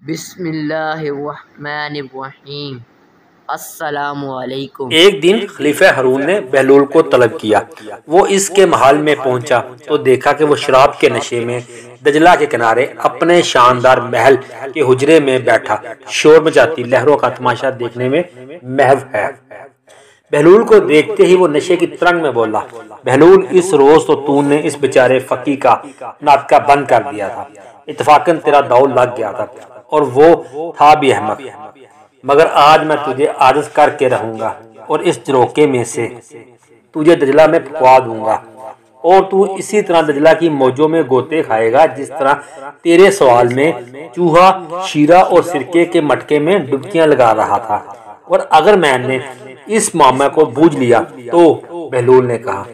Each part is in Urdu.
بسم اللہ الرحمن الرحیم۔ السلام علیکم۔ ایک دن خلیفہ ہارون نے بہلول کو طلب کیا۔ وہ اس کے محل میں پہنچا تو دیکھا کہ وہ شراب کے نشے میں دجلہ کے کنارے اپنے شاندار محل کے حجرے میں بیٹھا شور مچاتی لہروں کا تماشا دیکھنے میں محو ہے۔ بہلول کو دیکھتے ہی وہ نشے کی ترنگ میں بولا، بہلول، اس روز تو نے اس بیچارے فقی کا ناطقہ بند کر دیا تھا۔ اتفاقاً تیرا داؤ لگ گیا تھا اور وہ تھا بھی احمق، مگر آج میں تجھے عاجز کر کے رہوں گا اور اس جروکے میں سے تجھے دجلہ میں پھنکوا دوں گا اور تو اسی طرح دجلہ کی موجوں میں گوتے کھائے گا جس طرح تیرے سوال میں چوہا شیرہ اور سرکے کے مٹکے میں ڈبکیاں لگا رہا تھا۔ اور اگر میں نے اس معاملہ کو بوجھ لیا تو بہلول نے کہا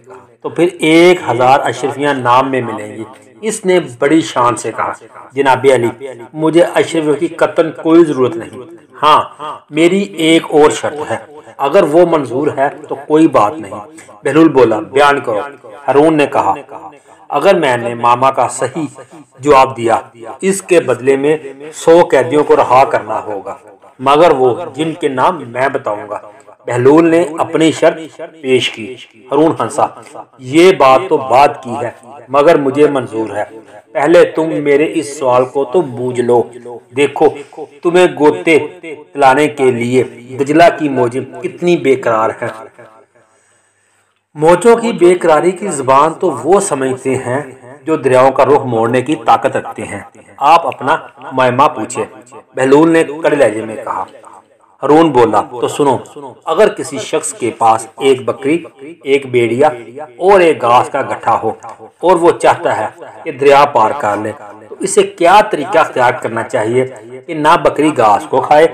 تو پھر 1000 اشرفیاں نام میں ملیں گی۔ اس نے بڑی شان سے کہا، جناب علی، مجھے اشرفیوں کی قطعاً کوئی ضرورت نہیں، ہاں میری ایک اور شرط ہے، اگر وہ منظور ہے تو کوئی بات نہیں۔ بہلول بولا، بیان کرو۔ ہارون نے کہا، اگر میں نے ماما کا صحیح جواب دیا اس کے بدلے میں 100 قیدیوں کو رہا کرنا ہوگا، مگر وہ جن کے نام میں بتاؤں گا۔ بہلول نے اپنی شرط پیش کی۔ ہارون ہنسا، یہ بات تو بات کی ہے مگر مجھے منظور ہے، پہلے تم میرے اس سوال کو تو بوجھ لو۔ دیکھو تمہیں گوتے لانے کے لیے دجلہ کی موجیں کتنی بے قرار ہیں۔ موجوں کی بے قراری کی زبان تو وہ سمجھتے ہیں جو دریاؤں کا رخ موڑنے کی طاقت رکھتے ہیں۔ آپ اپنا معمہ پوچھے، بہلول نے کڑے لہجے میں کہا۔ ہارون بولا، تو سنو، اگر کسی شخص کے پاس ایک بکری، ایک بیڑیا اور ایک گھاس کا گٹھا ہو اور وہ چاہتا ہے کہ دریا پار کر لے تو اسے کیا طریقہ اختیار کرنا چاہیے کہ نہ بکری گھاس کو کھائے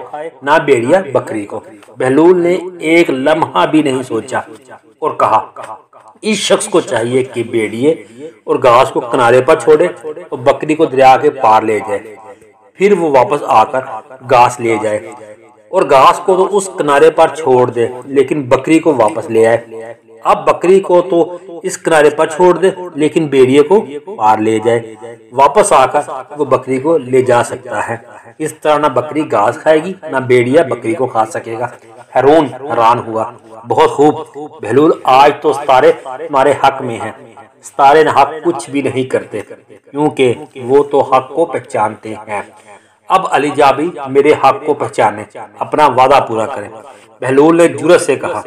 نہ بیڑیا بکری کو؟ بہلول نے ایک لمحہ بھی نہیں سوچا اور کہا، اس شخص کو چاہیے کہ بیڑیے اور گھاس کو کنارے پر چھوڑے اور بکری کو دریا کے پار لے جائے، پھر وہ واپس آ کر گھاس لے جائے، اور گھاس کو تو اس کنارے پر چھوڑ دے لیکن بکری کو واپس لے آئے۔ اب بکری کو تو اس کنارے پر چھوڑ دے لیکن بیڑیے کو پار لے جائے، واپس آ کر وہ بکری کو لے جا سکتا ہے۔ اس طرح نہ بکری گھاس کھائے گی نہ بیڑیا بکری کو کھا سکے گا۔ ہارون حیران ہوا، بہت خوب بہلول، آج تو ستارے تمہارے حق میں ہیں۔ ستارے نہ حق کچھ بھی نہیں کرتے کیونکہ وہ تو حق کو پہچانتے ہیں۔ اب علی جابی میرے حق کو پہچانے، اپنا وعدہ پورا کریں۔ بہلول نے جرأت سے کہا،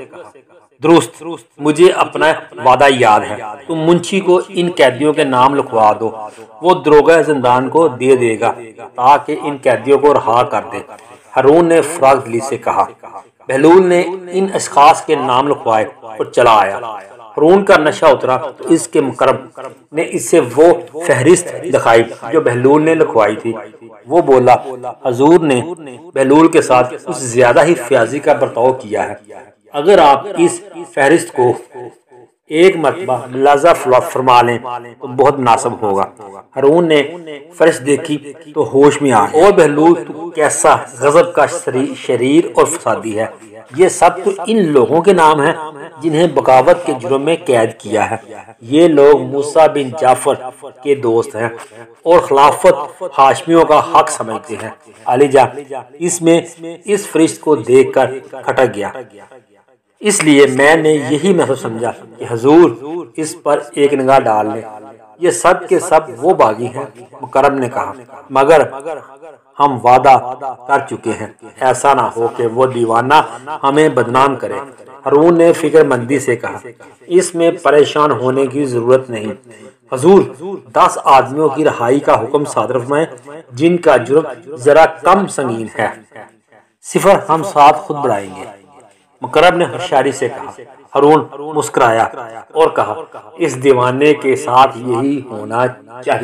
درست، مجھے اپنا وعدہ یاد ہے، تم منشی کو ان قیدیوں کے نام لکھوا دو، وہ دروغہ زندان کو دے دے گا تاکہ ان قیدیوں کو رہا کر دے۔ ہارون نے فراغ دلی سے کہا۔ بہلول نے ان اشخاص کے نام لکھوائے اور چلا آیا۔ ہارون کا نشہ اترا تو اس کے مقرب نے اس سے وہ فہرست دکھائی جو بہلول نے لکھوائی تھی۔ وہ بولا، حضور نے بہلول کے ساتھ کچھ زیادہ ہی فیاضی کا برتاؤ کیا ہے، اگر آپ اس فہرست کو ایک مرتبہ ملاحظہ فرما لیں تو بہت مناسب ہوگا۔ ہارون نے فہرست دیکھی تو ہوش میں آ گیا، اور بہلول تو کیسا غضب کا شریر اور فسادی ہے، یہ سب تو ان لوگوں کے نام ہیں جنہیں بغاوت کے جرم میں قید کیا ہے۔ یہ لوگ موسیٰ بن جعفر کے دوست ہیں اور خلافت ہاشمیوں کا حق سمجھتے ہیں۔ علی جا اس میں اس فرشت کو دیکھ کر کھٹک گیا، اس لیے میں نے یہی محسوس سمجھا کہ حضور اس پر ایک نگاہ ڈال لیں، یہ سب کے سب وہ باغی ہیں۔ مکرم نے کہا، مگر ہم وعدہ کر چکے ہیں، ایسا نہ ہو کہ وہ دیوانہ ہمیں بدنام کرے۔ ہارون نے فکر مندی سے کہا، اس میں پریشان ہونے کی ضرورت نہیں، حضور 10 آدمیوں کی رہائی کا حکم صادر فرمائیں جن کا جرم ذرا کم سنگین ہے، صفر ہم ساتھ خود بڑھائیں گے۔ مکرم نے ہوشیاری سے کہا۔ ہارون مسکرایا اور کہا، اس دیوانے کے ساتھ یہی ہونا چاہیے۔